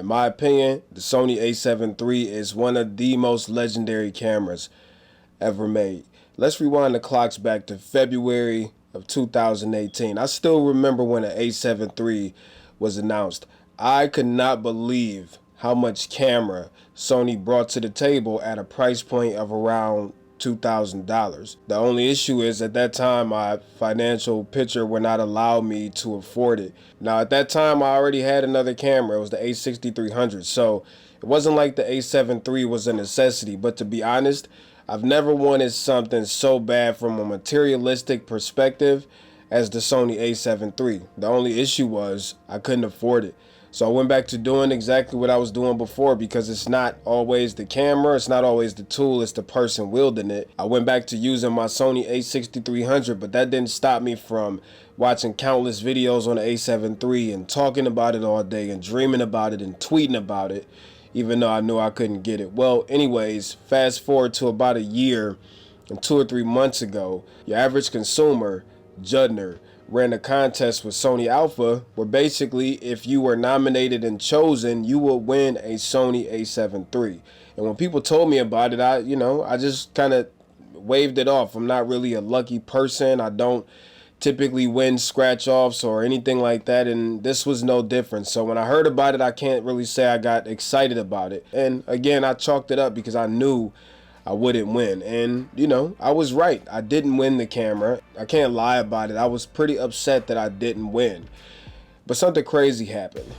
my opinion, the Sony A7 III is one of the most legendary cameras ever made. Let's rewind the clocks back to February of 2018. I still remember when the A7 III was announced. I could not believe how much camera Sony brought to the table at a price point of around $2,000. The only issue is at that time my financial picture would not allow me to afford it. Now at that time I already had another camera. It was the A6300, so it wasn't like the A7 III was a necessity. But to be honest, I've never wanted something so bad from a materialistic perspective as the Sony A7 III. The only issue was I couldn't afford it. So I went back to doing exactly what I was doing before, because it's not always the camera, it's not always the tool, it's the person wielding it. I went back to using my Sony A6300, but that didn't stop me from watching countless videos on the A7 III and talking about it all day and dreaming about it and tweeting about it, even though I knew I couldn't get it. Well, anyways, fast forward to about a year and 2 or 3 months ago, your average consumer, Judner, ran a contest with Sony Alpha where basically if you were nominated and chosen, you would win a Sony A7 III. And when people told me about it, I just kind of waved it off. I'm not really a lucky person. I don't typically win scratch offs or anything like that, and this was no different. So when I heard about it, I can't really say I got excited about it. And again, I chalked it up because I knew I wouldn't win. And, I was right. I didn't win the camera. I can't lie about it. I was pretty upset that I didn't win. But something crazy happened.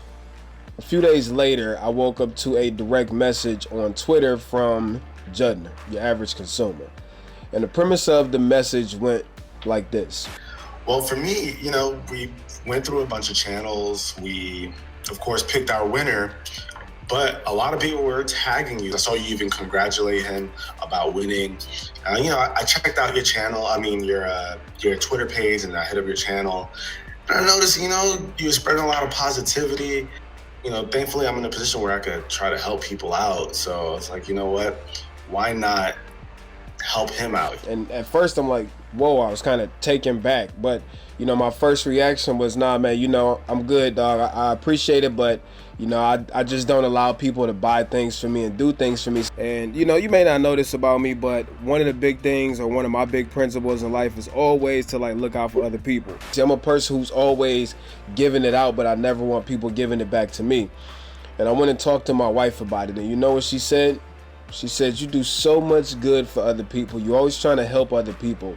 A few days later, I woke up to a direct message on Twitter from Judner, your average consumer. And the premise of the message went like this. Well, for me, we went through a bunch of channels. We, of course, picked our winner. But a lot of people were tagging you. I saw you even congratulate him about winning. I checked out your channel. Your Twitter page, and I hit up your channel. And I noticed, you were spreading a lot of positivity. Thankfully, I'm in a position where I could try to help people out. So it's like, you know what? Why not help him out? And at first, I'm like, whoa, I was kind of taken back. But, my first reaction was, nah, man, I'm good, dog. I appreciate it, but I just don't allow people to buy things for me and do things for me. And, you may not know this about me, but one of the big things, or one of my big principles in life, is always to look out for other people. See, I'm a person who's always giving it out, but I never want people giving it back to me. And I went and talked to my wife about it, and you know what she said? She said, you do so much good for other people. You're always trying to help other people.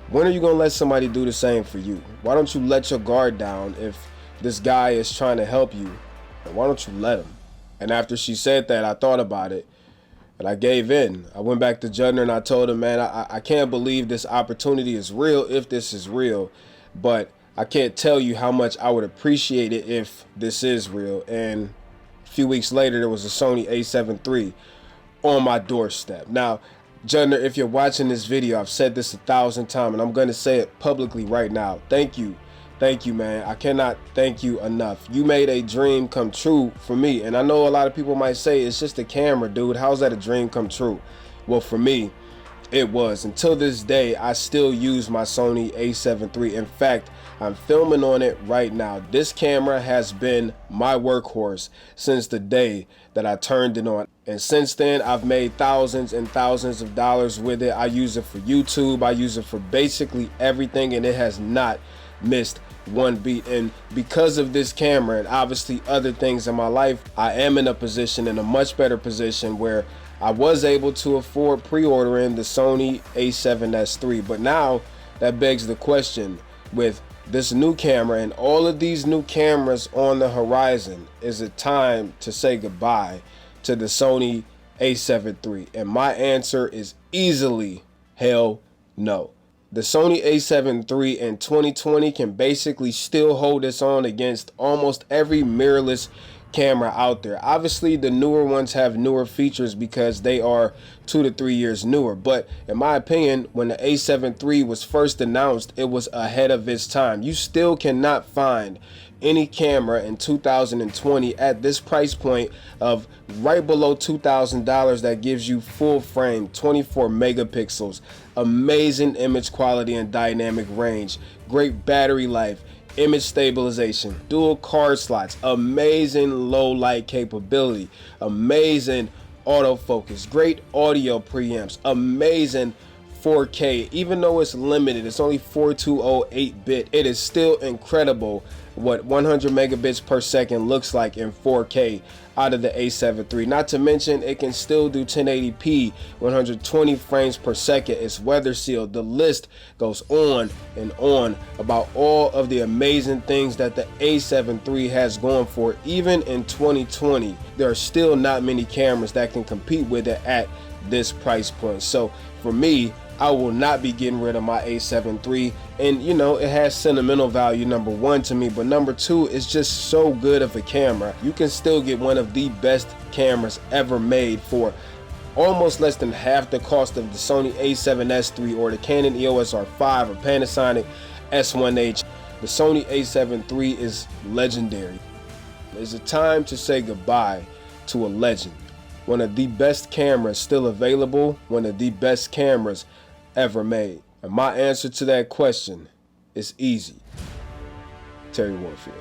When are you going to let somebody do the same for you? Why don't you let your guard down if this guy is trying to help you? Why don't you let him? And after she said that, I thought about it and I gave in. I went back to Judner and I told him, man, I can't believe this opportunity is real, if this is real, but I can't tell you how much I would appreciate it if this is real. And a few weeks later, there was a Sony A7 III on my doorstep. Now, Judner, if you're watching this video, I've said this 1,000 times and I'm going to say it publicly right now. Thank you. Thank you, man. I cannot thank you enough. You made a dream come true for me. And I know a lot of people might say, it's just a camera, dude. How's that a dream come true? Well, for me, it was. Until this day, I still use my Sony A7 III. In fact, I'm filming on it right now. This camera has been my workhorse since the day that I turned it on. And since then, I've made thousands and thousands of dollars with it. I use it for YouTube. I use it for basically everything, and it has not missed one beat. And because of this camera and obviously other things in my life, I am in a much better position where I was able to afford pre-ordering the Sony A7S III. But now that begs the question, with this new camera and all of these new cameras on the horizon, is it time to say goodbye to the Sony A7 III? And my answer is easily hell no. The Sony A7 III in 2020 can basically still hold its own against almost every mirrorless camera out there. Obviously, the newer ones have newer features because they are 2 to 3 years newer. But in my opinion, when the A7 III was first announced, it was ahead of its time. You still cannot find any camera in 2020 at this price point of right below $2,000 that gives you full frame, 24 megapixels, amazing image quality and dynamic range, great battery life, image stabilization, dual card slots, amazing low light capability, amazing autofocus, great audio preamps, amazing 4K. Even though it's limited, it's only 4208 bit, it is still incredible what 100 megabits per second looks like in 4K out of the A7 III. Not to mention it can still do 1080p, 120 frames per second. It's weather sealed. The list goes on and on about all of the amazing things that the A7 III has going for it. Even in 2020, there are still not many cameras that can compete with it at this price point. So for me, I will not be getting rid of my A7 III, and you know, it has sentimental value, number one, to me, but number two, it's just so good of a camera. You can still get one of the best cameras ever made for almost less than half the cost of the Sony A7S III or the Canon EOS R5 or Panasonic S1H. The Sony A7 III is legendary. It's a time to say goodbye to a legend. One of the best cameras still available, one of the best cameras ever made. And my answer to that question is easy. Terry Warfield.